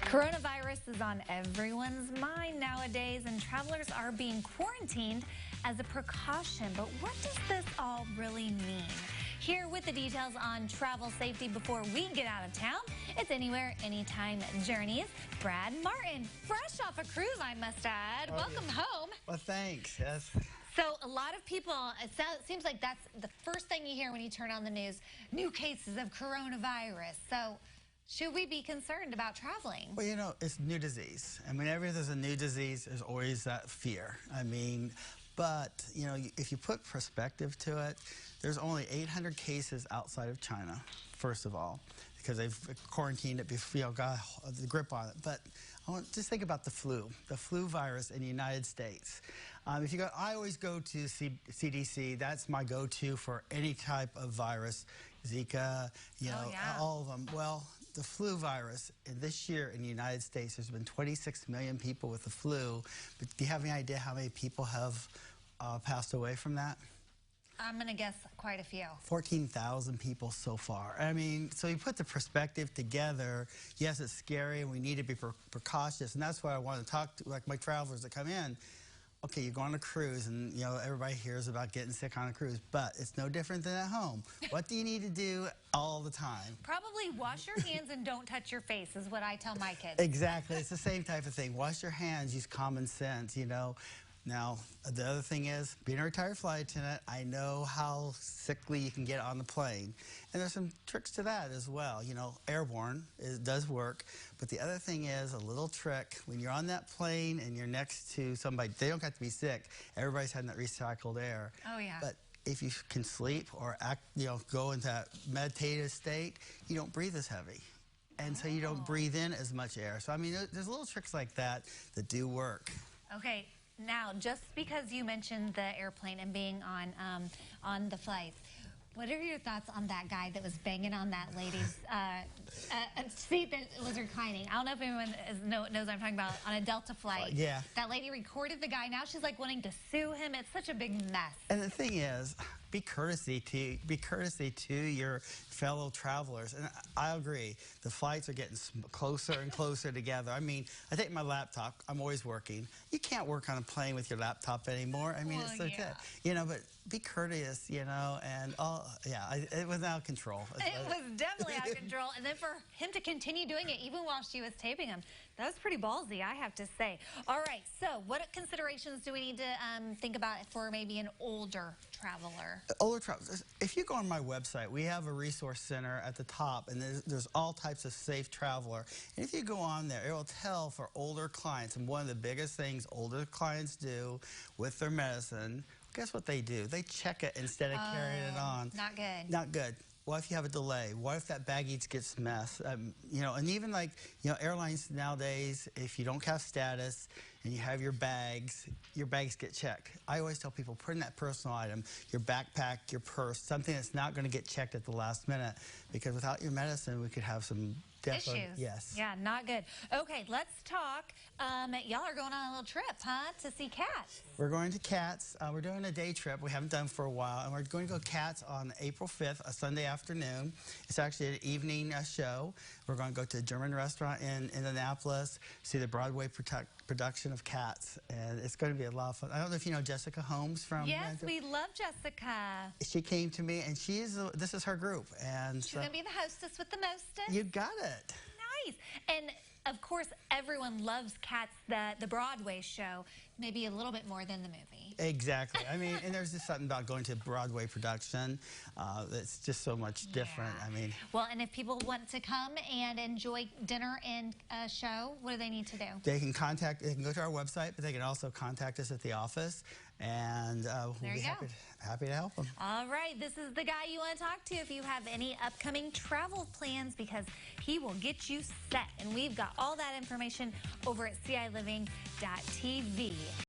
Coronavirus is on everyone's mind nowadays, and travelers are being quarantined as a precaution. But what does this all really mean? Here with the details on travel safety before we get out of town, it's Anywhere, Anytime Journeys. Brad Martin, fresh off a cruise, I must add. Welcome home. Well, thanks. Yes. So a lot of people, it seems like that's the first thing you hear when you turn on the news, new cases of coronavirus. So should we be concerned about traveling? Well, you know, it's new disease. And whenever there's a new disease, there's always that fear. But, you know, if you put perspective to it, there's only 800 cases outside of China, first of all, because they've quarantined it before, you know, got the grip on it. But just think about the flu virus in the United States. If you go, I always go to CDC. That's my go-to for any type of virus, Zika, you know, all of them. Well, the flu virus, this year in the United States, there's been 26 million people with the flu. But do you have any idea how many people have passed away from that? I'm going to guess quite a few. 14,000 people so far. I mean, so you put the perspective together. Yes, it's scary, and we need to be precautious. And that's why I want to talk to, like, my travelers that come in. Okay, you go on a cruise, and, you know, everybody hears about getting sick on a cruise, but it's no different than at home. What do you need to do all the time? Probably wash your hands and don't touch your face is what I tell my kids. Exactly. It's the same type of thing. Wash your hands, use common sense, you know. Now, the other thing is, being a retired flight attendant, I know how sickly you can get on the plane. And there's some tricks to that as well. You know, airborne, it does work. But the other thing is, a little trick, when you're on that plane and you're next to somebody, they don't have to be sick. Everybody's having that recycled air. Oh, yeah. But if you can sleep or act, you know, go into that meditative state, you don't breathe as heavy. And so you don't breathe in as much air. So, I mean, there's little tricks like that that do work. Okay. Now, just because you mentioned the airplane and being on the flights, what are your thoughts on that guy that was banging on that lady's seat that was reclining? I don't know if anyone knows what I'm talking about, on a Delta flight. Yeah. That lady recorded the guy. Now she's like wanting to sue him. It's such a big mess. And the thing is, be courtesy to your fellow travelers. And I agree, the flights are getting closer and closer together. I mean, I take my laptop. I'm always working. You can't work on a plane with your laptop anymore. I mean, it's so you know, but be courteous, you know, and it was out of control. It was definitely out of control. And then for him to continue doing it, even while she was taping him, that was pretty ballsy, I have to say. All right, so what considerations do we need to think about for maybe an older traveler? Older travelers. If you go on my website, we have a resource center at the top, and there's all types of safe traveler. And if you go on there, it will tell for older clients, and one of the biggest things older clients do with their medicine, guess what they do? They check it instead of carrying it on. Not good. Not good. What if you have a delay? What if that baggage gets messed? You know, and even like, you know, airlines nowadays, if you don't have status and you have your bags get checked. I always tell people, put in that personal item, your backpack, your purse, something that's not going to get checked at the last minute, because without your medicine, we could have some issues. Yes. Yeah, not good. Okay, let's talk. Y'all are going on a little trip, huh, to see cats? We're going to Cats. We're doing a day trip. We haven't done for a while, and we're going to go Cats on April 5th, a Sunday afternoon. It's actually an evening show. We're going to go to a German restaurant in Indianapolis, see the Broadway production of Cats, and it's going to be a lot of fun. I don't know if you know Jessica Holmes from... Yes, we love Jessica. She came to me, and this is her group. And she's going to be the hostess with the mostest. You got it. Nice. And of course, everyone loves Cats, the Broadway show, maybe a little bit more than the movie. Exactly. I mean, and there's just something about going to a Broadway production that's just so much different. Yeah. I mean, well, and if people want to come and enjoy dinner and a show, what do they need to do? They can go to our website, but they can also contact us at the office, and we'll be happy to help them. All right, this is the guy you want to talk to if you have any upcoming travel plans, because he will get you set. And we've got all that information over at CILiving.tv.